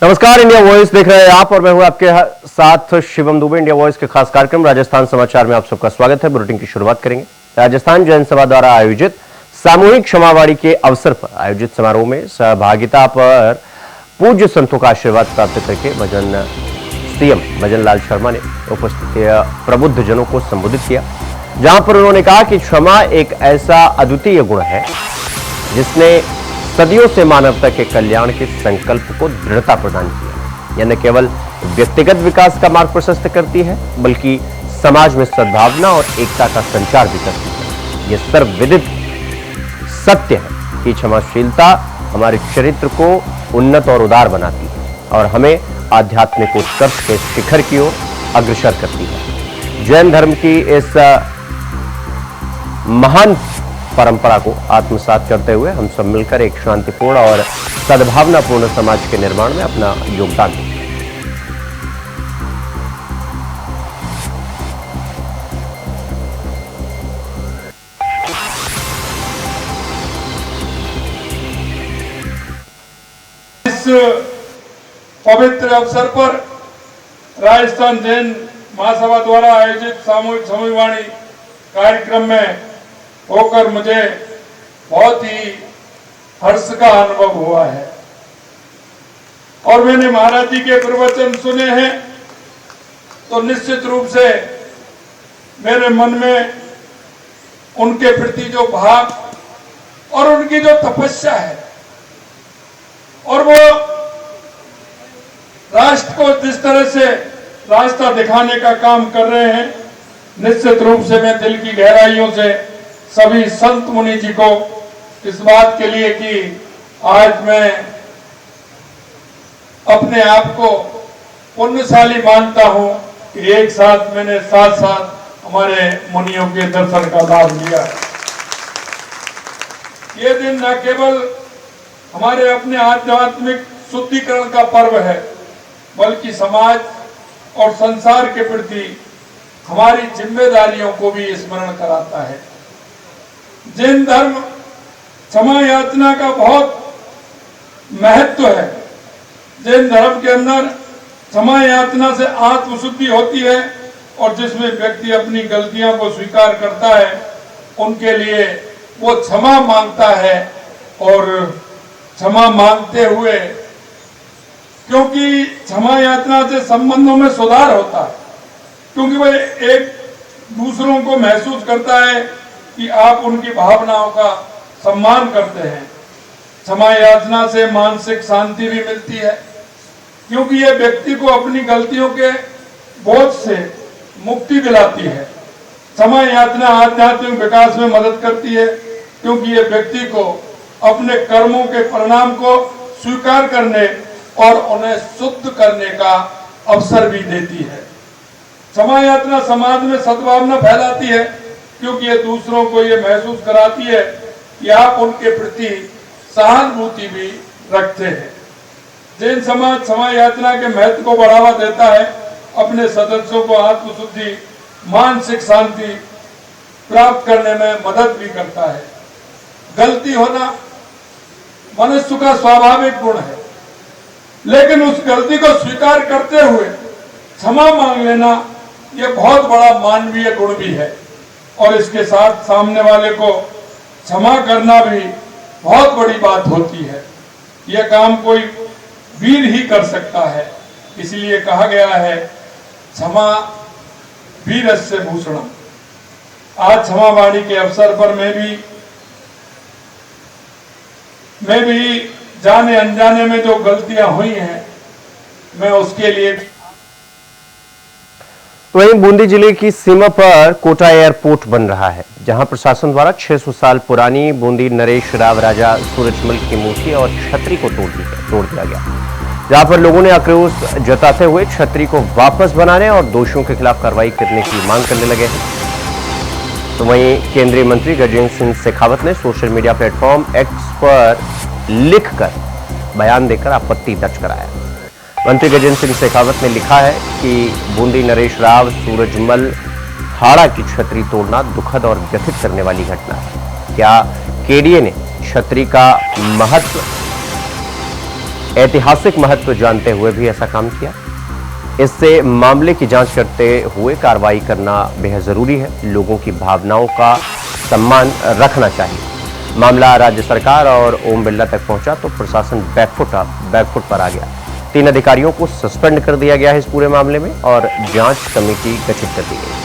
नमस्कार, India voice देख रहे हैं आप और मैं हूं आपके साथ शिवम दुबे। इंडिया वॉइस के खास कार्यक्रम राजस्थान समाचार में आप सबका स्वागत है। बुलेटिन की शुरुआत करेंगे। राजस्थान जैन सभा द्वारा आयोजित सामूहिक क्षमावाणी के अवसर पर आयोजित समारोह में सहभागिता पर पूज्य संतों का आशीर्वाद प्राप्त करके सीएम भजन लाल शर्मा ने उपस्थित प्रबुद्ध जनों को संबोधित किया, जहां पर उन्होंने कहा कि क्षमा एक ऐसा अद्वितीय गुण है जिसने सदियों से मानवता के कल्याण के संकल्प को दृढ़ता प्रदान किया। यह न केवल व्यक्तिगत विकास का मार्ग प्रशस्त करती है, बल्कि समाज में सद्भावना और एकता का संचार भी करती है। यह सर्वविदित सत्य है कि क्षमाशीलता हमारे चरित्र को उन्नत और उदार बनाती है और हमें आध्यात्मिक उत्कर्ष के शिखर की ओर अग्रसर करती है। जैन धर्म की इस महान परंपरा को आत्मसात करते हुए हम सब मिलकर एक शांतिपूर्ण और सद्भावनापूर्ण समाज के निर्माण में अपना योगदान दें। इस पवित्र अवसर पर राजस्थान जैन महासभा द्वारा आयोजित सामूहिक क्षमावाणी कार्यक्रम में होकर मुझे बहुत ही हर्ष का अनुभव हुआ है और मैंने महाराज जी के प्रवचन सुने हैं तो निश्चित रूप से मेरे मन में उनके प्रति जो भाव और उनकी जो तपस्या है और वो राष्ट्र को जिस तरह से रास्ता दिखाने का काम कर रहे हैं, निश्चित रूप से मैं दिल की गहराइयों से सभी संत मुनि जी को इस बात के लिए कि आज मैं अपने आप को पुण्यशाली मानता हूं कि एक साथ मैंने साथ साथ हमारे मुनियों के दर्शन का लाभ लिया है। ये दिन न केवल हमारे अपने आध्यात्मिक शुद्धिकरण का पर्व है, बल्कि समाज और संसार के प्रति हमारी जिम्मेदारियों को भी स्मरण कराता है। जैन धर्म क्षमा याचना का बहुत महत्व है। जैन धर्म के अंदर क्षमा याचना से आत्मशुद्धि होती है और जिसमें व्यक्ति अपनी गलतियों को स्वीकार करता है, उनके लिए वो क्षमा मांगता है और क्षमा मांगते हुए, क्योंकि क्षमा याचना से संबंधों में सुधार होता है, क्योंकि वह एक दूसरों को महसूस करता है कि आप उनकी भावनाओं का सम्मान करते हैं। क्षमा याचना से मानसिक शांति भी मिलती है, क्योंकि यह व्यक्ति को अपनी गलतियों के बोझ से मुक्ति दिलाती है। क्षमा याचना आध्यात्मिक विकास में मदद करती है, क्योंकि यह व्यक्ति को अपने कर्मों के परिणाम को स्वीकार करने और उन्हें शुद्ध करने का अवसर भी देती है। क्षमा याचना समाज में सद्भावना फैलाती है, क्योंकि ये दूसरों को ये महसूस कराती है कि आप उनके प्रति सहानुभूति भी रखते हैं। जैन समाज क्षमा याचना के महत्व को बढ़ावा देता है, अपने सदस्यों को आत्मशुद्धि, मानसिक शांति प्राप्त करने में मदद भी करता है। गलती होना मनुष्य का स्वाभाविक गुण है, लेकिन उस गलती को स्वीकार करते हुए क्षमा मांग लेना यह बहुत बड़ा मानवीय गुण भी है और इसके साथ सामने वाले को क्षमा करना भी बहुत बड़ी बात होती है। यह काम कोई वीर ही कर सकता है, इसलिए कहा गया है क्षमा वीरस्य भूषणम। आज क्षमावाणी के अवसर पर मैं भी जाने अनजाने में जो गलतियां हुई हैं, मैं उसके लिए भी। वहीं बूंदी जिले की सीमा पर कोटा एयरपोर्ट बन रहा है, जहां प्रशासन द्वारा 600 साल पुरानी बूंदी नरेश राव राजा सूरजमल की मूर्ति और छतरी को तोड़ दिया गया, जहां पर लोगों ने आक्रोश जताते हुए छतरी को वापस बनाने और दोषियों के खिलाफ कार्रवाई करने की मांग करने लगे हैं। तो वहीं केंद्रीय मंत्री गजेंद्र सिंह शेखावत ने सोशल मीडिया प्लेटफॉर्म एक्स पर लिखकर बयान देकर आपत्ति दर्ज कराया। मंत्री गजेंद्र सिंह शेखावत ने लिखा है कि बूंदी नरेश राव सूरजमल हाड़ा की छतरी तोड़ना दुखद और व्यथित करने वाली घटना है। क्या केडीए ने छतरी का महत्व ऐतिहासिक महत्व जानते हुए भी ऐसा काम किया। इससे मामले की जांच करते हुए कार्रवाई करना बेहद जरूरी है। लोगों की भावनाओं का सम्मान रखना चाहिए। मामला राज्य सरकार और ओम बिरला तक पहुंचा तो प्रशासन बैकफुट पर आ गया। 3 अधिकारियों को सस्पेंड कर दिया गया है इस पूरे मामले में और जांच कमेटी गठित कर दी गई।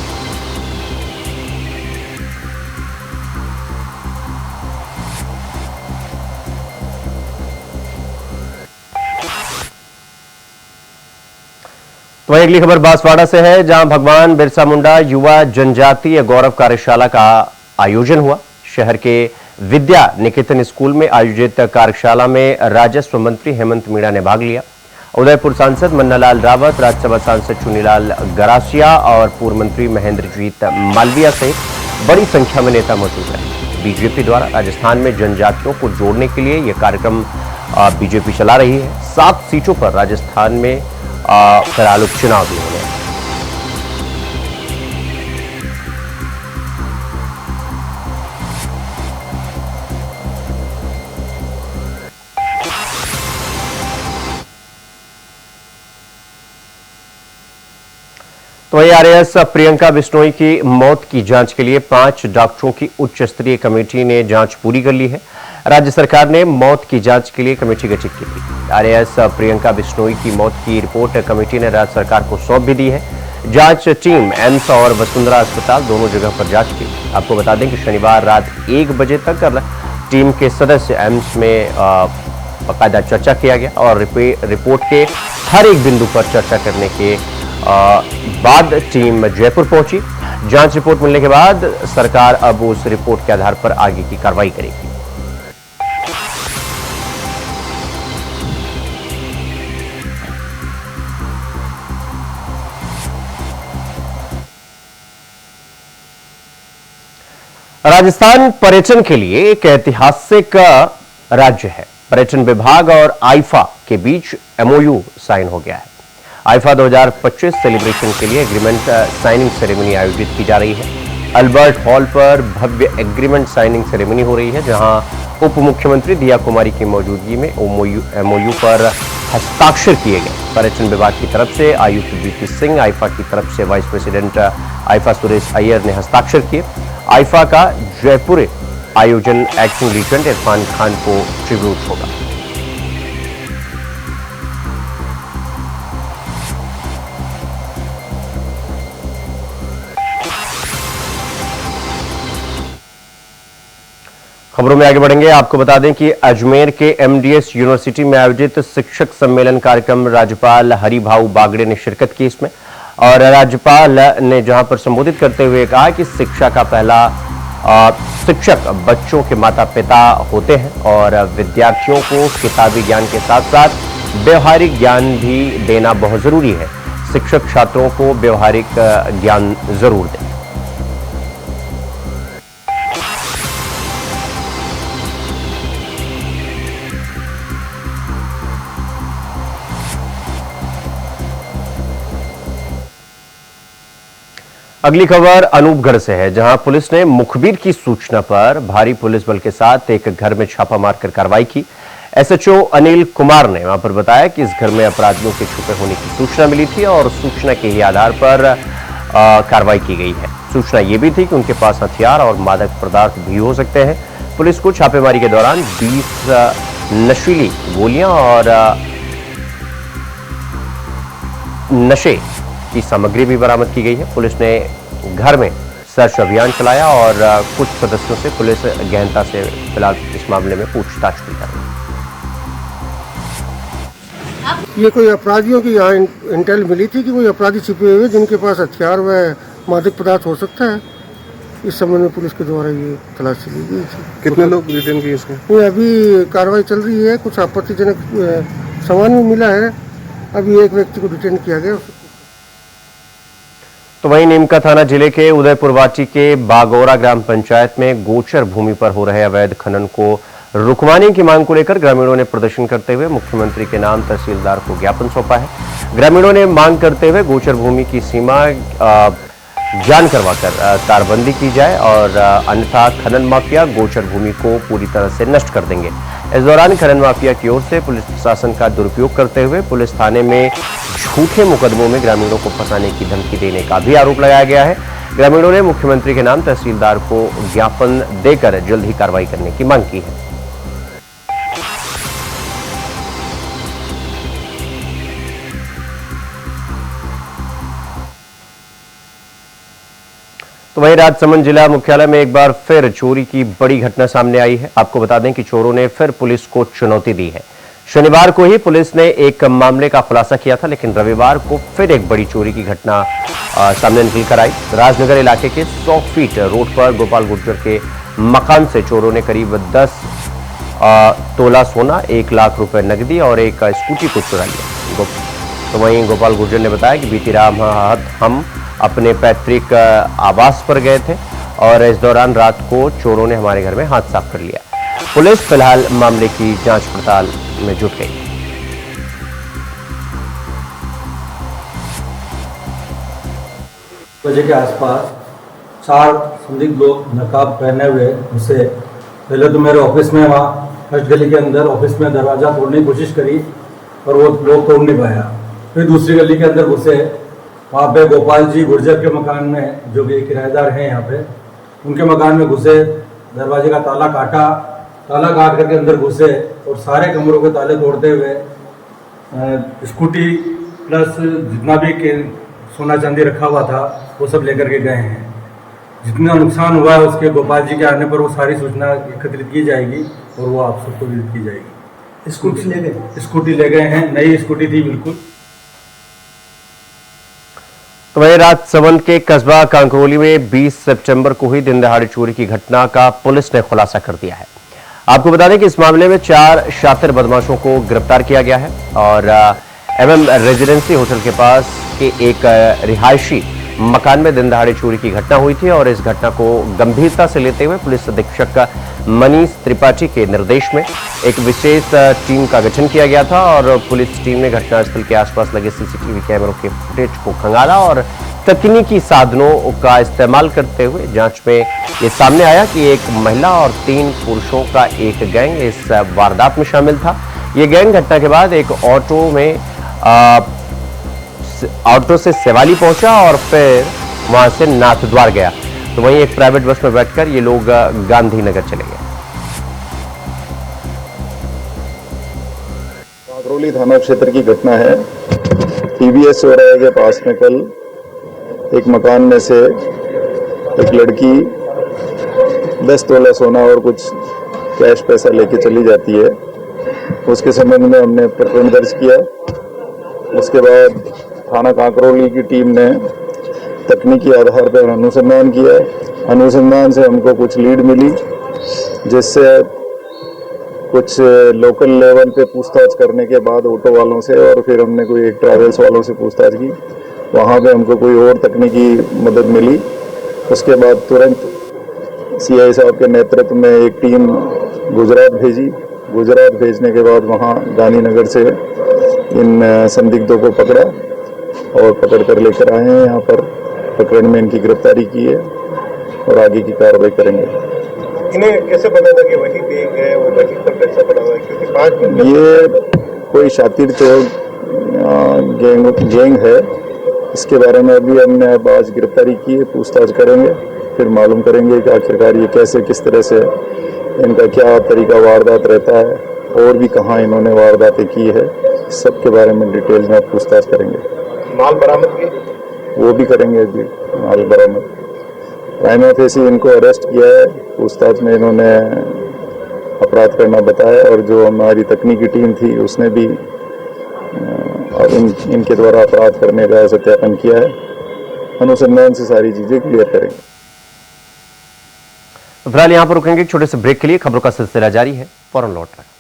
तो वहीं अगली खबर बांसवाड़ा से है, जहां भगवान बिरसा मुंडा युवा जनजातीय गौरव कार्यशाला का आयोजन हुआ। शहर के विद्या निकेतन स्कूल में आयोजित कार्यशाला में राजस्व मंत्री हेमंत मीणा ने भाग लिया। उदयपुर सांसद मन्नालाल रावत, राज्यसभा सांसद चुनीलाल गरासिया और पूर्व मंत्री महेंद्रजीत मालविया सहित बड़ी संख्या में नेता मौजूद रहे। बीजेपी द्वारा राजस्थान में जनजातियों को जोड़ने के लिए यह कार्यक्रम बीजेपी चला रही है। 7 सीटों पर राजस्थान में फिलहाल उपचुनाव भी होने हैं। तो आरएएस प्रियंका बिश्नोई की मौत की जांच के लिए 5 डॉक्टरों की उच्च स्तरीय कमेटी ने जांच पूरी कर ली है। राज्य सरकार ने मौत की जांच के लिए कमेटी गठित की थी। आरएएस प्रियंका बिश्नोई की मौत की रिपोर्ट कमेटी ने राज्य सरकार को सौंप भी दी है। जांच टीम एम्स और वसुंधरा अस्पताल दोनों जगह पर जांच की। आपको बता दें कि शनिवार रात 1 बजे तक टीम के सदस्य एम्स में बाकायदा चर्चा किया गया और रिपोर्ट के हर एक बिंदु पर चर्चा करने के बाद टीम जयपुर पहुंची। जांच रिपोर्ट मिलने के बाद सरकार अब उस रिपोर्ट के आधार पर आगे की कार्रवाई करेगी। राजस्थान पर्यटन के लिए एक ऐतिहासिक राज्य है। पर्यटन विभाग और आईफा के बीच एमओयू साइन हो गया है। आईफा 2025 सेलिब्रेशन के लिए एग्रीमेंट साइनिंग सेरेमनी आयोजित की जा रही है। अल्बर्ट हॉल पर भव्य एग्रीमेंट साइनिंग सेरेमनी हो रही है, जहां उप मुख्यमंत्री दिया कुमारी की मौजूदगी में एमओयू पर हस्ताक्षर किए गए। पर्यटन विभाग की तरफ से आयुक्त वीपी सिंह, आईफा की तरफ से vice president IIFA Suresh Iyer ने हस्ताक्षर किए। आईफा का जयपुर आयोजन एक्टिंग लीजेंड इरफान खान को ट्रिब्यूट होगा। खबरों में आगे बढ़ेंगे। आपको बता दें कि अजमेर के एमडीएस यूनिवर्सिटी में आयोजित शिक्षक सम्मेलन कार्यक्रम राज्यपाल हरिभाऊ बागड़े ने शिरकत की इसमें, और राज्यपाल ने जहां पर संबोधित करते हुए कहा कि शिक्षा का पहला शिक्षक बच्चों के माता पिता होते हैं और विद्यार्थियों को किताबी ज्ञान के साथ साथ व्यवहारिक ज्ञान भी देना बहुत जरूरी है। शिक्षक छात्रों को व्यवहारिक ज्ञान जरूर दें। अगली खबर अनूपगढ़ से है, जहां पुलिस ने मुखबिर की सूचना पर भारी पुलिस बल के साथ एक घर में छापा मारकर कार्रवाई की। एसएचओ अनिल कुमार ने वहां पर बताया कि इस घर में अपराधियों के छुपे होने की सूचना मिली थी और सूचना के ही आधार पर कार्रवाई की गई है। सूचना यह भी थी कि उनके पास हथियार और मादक पदार्थ भी हो सकते हैं। पुलिस को छापेमारी के दौरान 20 नशीली गोलियां और नशे की सामग्री भी बरामद की गई है। पुलिस ने घर में सर्च अभियान चलाया और कुछ सदस्यों से पुलिस गहनता से फिलहाल इस मामले में पूछताछ भी कर रही है। ये कोई अपराधियों की यहाँ इंटेल मिली थी कि कोई अपराधी छिपे हुए जिनके पास हथियार व मादक पदार्थ हो सकता है। इस संबंध में पुलिस के द्वारा ये तलाशी ली गई थी। कितने लोग रिटेन किए इसमें? ये अभी कार्रवाई चल रही है। कुछ आपत्तिजनक सामान भी मिला है। अभी एक व्यक्ति को डिटेन किया गया। तो वहीं नीमका थाना जिले के उदयपुरवाटी के बागौरा ग्राम पंचायत में गोचर भूमि पर हो रहे अवैध खनन को रुकवाने की मांग को लेकर ग्रामीणों ने प्रदर्शन करते हुए मुख्यमंत्री के नाम तहसीलदार को ज्ञापन सौंपा है। ग्रामीणों ने मांग करते हुए गोचर भूमि की सीमा जान करवाकर तारबंदी की जाए और अन्यथा खनन माफिया गोचर भूमि को पूरी तरह से नष्ट कर देंगे। इस दौरान खनन माफिया की ओर से पुलिस प्रशासन का दुरुपयोग करते हुए पुलिस थाने में झूठे मुकदमों में ग्रामीणों को फंसाने की धमकी देने का भी आरोप लगाया गया है। ग्रामीणों ने मुख्यमंत्री के नाम तहसीलदार को ज्ञापन देकर जल्द ही कार्रवाई करने की मांग की है। तो वहीं राजसमंद जिला मुख्यालय में एक बार फिर चोरी की बड़ी घटना सामने आई है। आपको बता दें कि चोरों ने फिर पुलिस को चुनौती दी है। शनिवार को ही पुलिस ने एक मामले का खुलासा किया था, लेकिन रविवार को फिर एक बड़ी चोरी की घटना सामने निकल कर आई। राजनगर इलाके के 100 फीट रोड पर गोपाल गुर्जर के मकान से चोरों ने करीब 10 तोला सोना, 1 लाख रुपए नकदी और एक स्कूटी को चुरा लिया। तो वहीं गोपाल गुर्जर ने बताया कि बीती रात हम अपने पैतृक आवास पर गए थे और इस दौरान रात को चोरों ने हमारे घर में हाथ साफ कर लिया। पुलिस फिलहाल मामले की जांच पड़ताल में जुट गई। बजे के आसपास 4 संदिग्ध लोग नकाब पहने हुए मुझसे पहले तो मेरे ऑफिस में वहाँ फर्स्ट गली के अंदर ऑफिस में दरवाजा तोड़ने की कोशिश करी और वो लोग तोड़ नहीं पाया। फिर दूसरी गली के अंदर घुसे, वहाँ पे गोपाल जी गुर्जर के मकान में, जो भी किराएदार हैं यहाँ पे, उनके मकान में घुसे, दरवाजे का ताला काटा, ताला काट करके अंदर घुसे और सारे कमरों के ताले तोड़ते हुए स्कूटी प्लस जितना भी सोना चांदी रखा हुआ था वो सब लेकर के गए हैं। जितना नुकसान हुआ है उसके गोपाल जी के आने पर वो सारी सूचना एकत्रित की जाएगी और वो आप सबको विदित की जाएगी। स्कूटी ले गए हैं, नई स्कूटी थी बिल्कुल। तो वहीं राजसमंद के कस्बा कांकरोली में 20 सितंबर को ही दिन दहाड़े चोरी की घटना का पुलिस ने खुलासा कर दिया है। आपको बता दें कि इस मामले में 4 शातिर बदमाशों को गिरफ्तार किया गया है और एमएम रेजिडेंसी होटल के पास के एक रिहायशी मकान में दिन दहाड़े चोरी की घटना हुई थी और इस घटना को गंभीरता से लेते हुए पुलिस अधीक्षक मनीष त्रिपाठी के निर्देश में एक विशेष टीम का गठन किया गया था और पुलिस टीम ने घटनास्थल के आसपास लगे सीसीटीवी कैमरों के फुटेज को खंगाला और तकनीकी साधनों का इस्तेमाल करते हुए जांच में ये सामने आया कि एक महिला और 3 पुरुषों का एक गैंग इस वारदात में शामिल था। ये गैंग घटना के बाद एक ऑटो से सेवाली पहुंचा और फिर वहां से नाथद्वार गया। तो वहीं एक प्राइवेट बस में बैठकर ये लोग गांधीनगर चले गए। कांकरोली थाना क्षेत्र की घटना है। TVS चौराहे के पास में कल एक मकान में से एक लड़की 10 तोला सोना और कुछ कैश पैसा लेके चली जाती है। उसके संबंध में हमने प्रकरण दर्ज किया। उसके बाद थाना कांकरोली की टीम ने तकनीकी आधार पर अनुसंधान किया। अनुसंधान से हमको कुछ लीड मिली, जिससे कुछ लोकल लेवल पे पूछताछ करने के बाद ऑटो वालों से और फिर हमने कोई एक ट्रैवल्स वालों से पूछताछ की। वहाँ पे हमको कोई और तकनीकी मदद मिली। उसके बाद तुरंत CI साहब के नेतृत्व में एक टीम गुजरात भेजी। गुजरात भेजने के बाद वहाँ गांधीनगर से इन संदिग्धों को पकड़ा और पकड़ कर लेकर आए हैं। यहाँ पर प्रकरण में इनकी गिरफ्तारी की है और आगे की कार्रवाई करेंगे। इन्हें कैसे पता था कि वही गैंग है, वो वही पर पैसा पड़ा हुआ है? क्योंकि 5 दिन ये कोई शातिर चोर गैंग है। इसके बारे में अभी हमने आज गिरफ्तारी की है, पूछताछ करेंगे, फिर मालूम करेंगे कि आखिरकार ये कैसे, किस तरह से, इनका क्या तरीका वारदात रहता है और भी कहाँ इन्होंने वारदातें की है, सबके बारे में डिटेल में पूछताछ करेंगे। माल बरामद की वो भी करेंगे। अभी माल बरामद प्राइमा फेसी इनको अरेस्ट किया है। पूछताछ में इन्होंने अपराध करना बताया और जो हमारी तकनीकी टीम थी उसने भी इनके द्वारा अपराध करने का सत्यापन किया है। अनुसंधान से सारी चीजें क्लियर करेंगे। फिलहाल यहां पर रुकेंगे छोटे से ब्रेक के लिए। खबरों का सिलसिला जारी है, फौरन लौट रहे।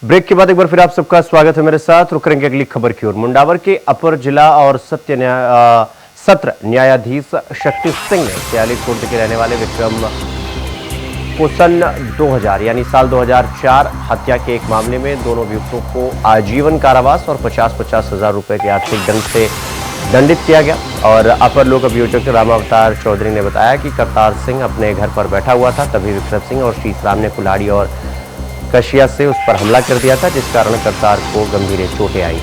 ब्रेक के बाद एक बार फिर आप सबका स्वागत है मेरे साथ। रुक करेंगे अगली खबर की ओर। मुंडावर के अपर जिला और सत्र न्यायाधीश शक्ति सिंह ने सियाली खुर्द के रहने वाले विक्रम को सन 2000 यानी साल 2004 हत्या के एक मामले में दोनों अभियुक्तों को आजीवन कारावास और 50-50 हजार रुपए के आर्थिक दंड से दंडित किया गया। और अपर लोक अभियोजक रामावतार चौधरी ने बताया कि करतार सिंह अपने घर पर बैठा हुआ था, तभी विक्रम सिंह और शीशराम ने कुल्हाड़ी और कशिया से उस पर हमला कर दिया था, जिस कारण करतार को गंभीर चोटें आई।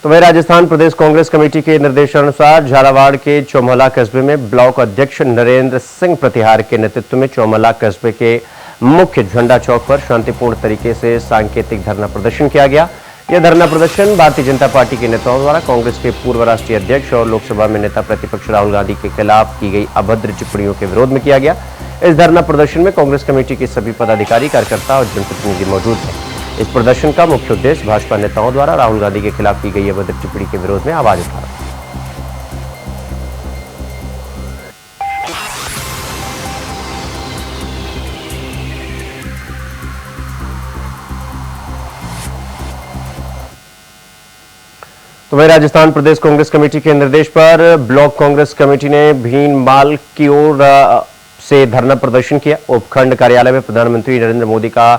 तो वही राजस्थान प्रदेश कांग्रेस कमेटी के निर्देशानुसार झालावाड़ के चौमहला कस्बे में ब्लॉक अध्यक्ष नरेंद्र सिंह प्रतिहार के नेतृत्व में चौमहला कस्बे के मुख्य झंडा चौक पर शांतिपूर्ण तरीके से सांकेतिक धरना प्रदर्शन किया गया। यह धरना प्रदर्शन भारतीय जनता पार्टी के नेताओं द्वारा कांग्रेस के पूर्व राष्ट्रीय अध्यक्ष और लोकसभा में नेता प्रतिपक्ष राहुल गांधी के खिलाफ की गई अभद्र टिप्पणियों के विरोध में किया गया। इस धरना प्रदर्शन में कांग्रेस कमेटी के सभी पदाधिकारी, कार्यकर्ता और जनप्रतिनिधि मौजूद हैं। इस प्रदर्शन का मुख्य उद्देश्य भाजपा नेताओं द्वारा राहुल गांधी के खिलाफ की गई अभद्र टिप्पणी के विरोध में आवाज उठाना। तो वही राजस्थान प्रदेश कांग्रेस कमेटी के निर्देश पर ब्लॉक कांग्रेस कमेटी ने भीनमाल की ओर से धरना प्रदर्शन किया। उपखंड कार्यालय में प्रधानमंत्री नरेंद्र मोदी का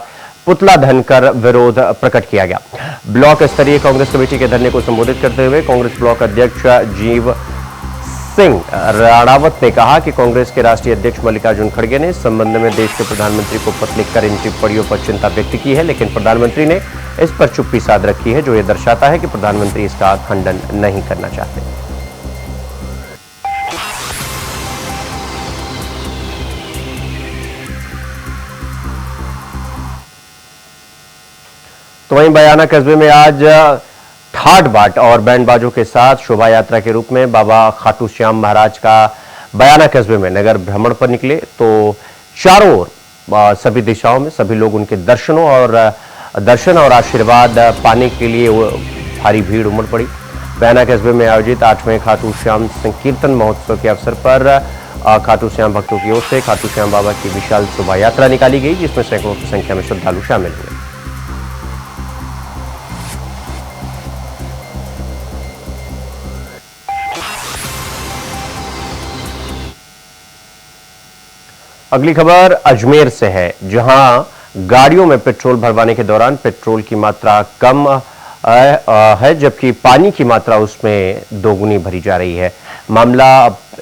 पुतला दहन कर विरोध प्रकट किया गया। ब्लॉक स्तरीय कांग्रेस कमेटी के धरने को संबोधित करते हुए कांग्रेस ब्लॉक अध्यक्ष जीव सिंह राणावत ने कहा कि कांग्रेस के राष्ट्रीय अध्यक्ष मल्लिकार्जुन खड़गे ने इस संबंध में देश के प्रधानमंत्री को पत्र लिखकर इन टिप्पणियों पर चिंता व्यक्त की है, लेकिन प्रधानमंत्री ने इस पर चुप्पी साध रखी है, जो यह दर्शाता है कि प्रधानमंत्री इसका खंडन नहीं करना चाहते। तो वहीं बयाना कस्बे में आज ठाट बाट और बैंड बाजों के साथ शोभा यात्रा के रूप में बाबा खाटू श्याम महाराज का बयाना कस्बे में नगर भ्रमण पर निकले। तो चारों ओर सभी दिशाओं में सभी लोग उनके दर्शन और आशीर्वाद पाने के लिए भारी भीड़ उमड़ पड़ी। बयाना कस्बे में आयोजित 8वें खाटू श्याम संकीर्तन महोत्सव के अवसर पर खाटू श्याम भक्तों की ओर से खाटू श्याम बाबा की विशाल शोभा यात्रा निकाली गई, जिसमें सैकड़ों की संख्या में श्रद्धालु शामिल हुए। अगली खबर अजमेर से है, जहां गाड़ियों में पेट्रोल भरवाने के दौरान पेट्रोल की मात्रा कम है, जबकि पानी की मात्रा उसमें दोगुनी भरी जा रही है। मामला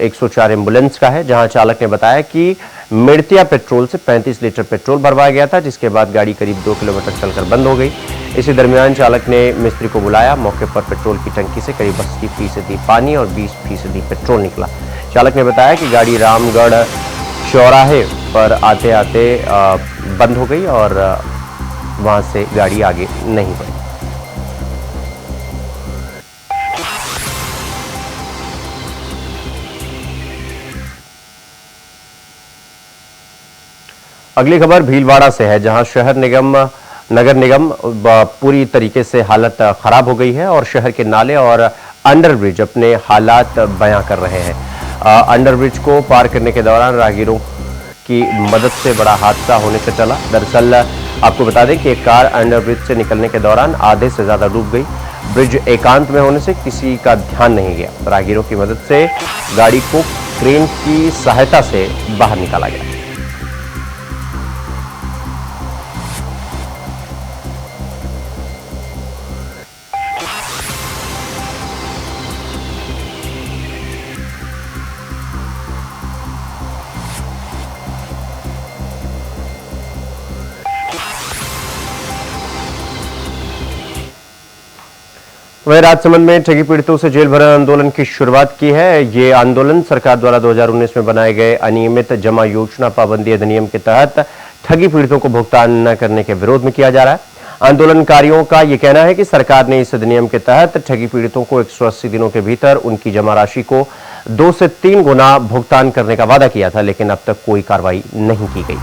104 एम्बुलेंस का है, जहां चालक ने बताया कि मिर्तिया पेट्रोल से 35 लीटर पेट्रोल भरवाया गया था, जिसके बाद गाड़ी करीब 2 किलोमीटर चलकर बंद हो गई। इसी दरमियान चालक ने मिस्त्री को बुलाया। मौके पर पेट्रोल की टंकी से करीब 80% पानी और 20% पेट्रोल निकला। चालक ने बताया कि गाड़ी रामगढ़ चौराहे पर आते आते बंद हो गई और वहां से गाड़ी आगे नहीं बढ़ी। अगली खबर भीलवाड़ा से है, जहां नगर निगम पूरी तरीके से हालत खराब हो गई है और शहर के नाले और अंडरब्रिज अपने हालात बयां कर रहे हैं। अंडरब्रिज को पार करने के दौरान राहगीरों की मदद से बड़ा हादसा होने से चला। दरअसल आपको बता दें कि एक कार अंडरब्रिज से निकलने के दौरान आधे से ज्यादा डूब गई। ब्रिज एकांत में होने से किसी का ध्यान नहीं गया। राहगीरों की मदद से गाड़ी को क्रेन की सहायता से बाहर निकाला गया। वहीं राजसमंद में ठगी पीड़ितों से जेल भरण आंदोलन की शुरुआत की है। ये आंदोलन सरकार द्वारा 2019 में बनाए गए अनियमित जमा योजना पाबंदी अधिनियम के तहत ठगी पीड़ितों को भुगतान न करने के विरोध में किया जा रहा है। आंदोलनकारियों का यह कहना है कि सरकार ने इस अधिनियम के तहत ठगी पीड़ितों को 180 दिनों के भीतर उनकी जमा राशि को 2 से 3 गुना भुगतान करने का वादा किया था, लेकिन अब तक कोई कार्रवाई नहीं की गई।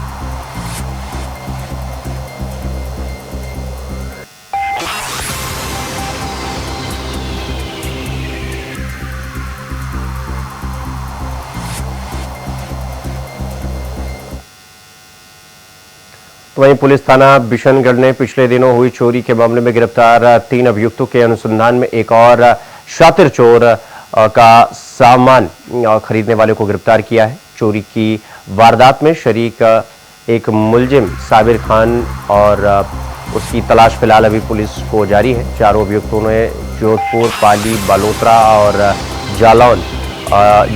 वहीं पुलिस थाना बिशनगढ़ ने पिछले दिनों हुई चोरी के मामले में गिरफ्तार 3 अभियुक्तों के अनुसंधान में एक और शातिर चोर का सामान खरीदने वाले को गिरफ्तार किया है। चोरी की वारदात में शरीक एक मुलजिम साबिर खान और उसकी तलाश फिलहाल अभी पुलिस को जारी है। चारों अभियुक्तों ने जोधपुर, पाली, बालोतरा और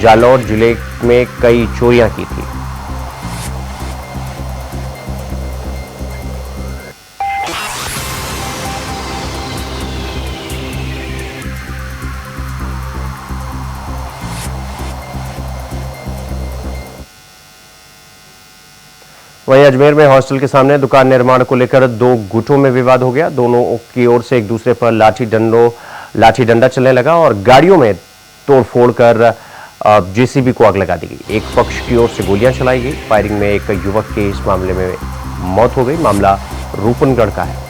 जालौर जिले में कई चोरियां की थी। वहीं अजमेर में हॉस्टल के सामने दुकान निर्माण को लेकर दो गुटों में विवाद हो गया। दोनों की ओर से एक दूसरे पर लाठी डंडा चलने लगा और गाड़ियों में तोड़फोड़ कर जेसीबी को आग लगा दी गई। एक पक्ष की ओर से गोलियां चलाई गई। फायरिंग में एक युवक की इस मामले में मौत हो गई। मामला रूपनगढ़ का है।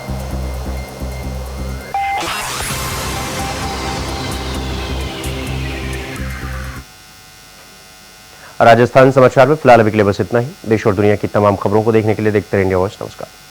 राजस्थान समाचार में फिलहाल अभी के लिए बस इतना ही। देश और दुनिया की तमाम खबरों को देखने के लिए देखते रहिए इंडिया वॉइस। नमस्कार।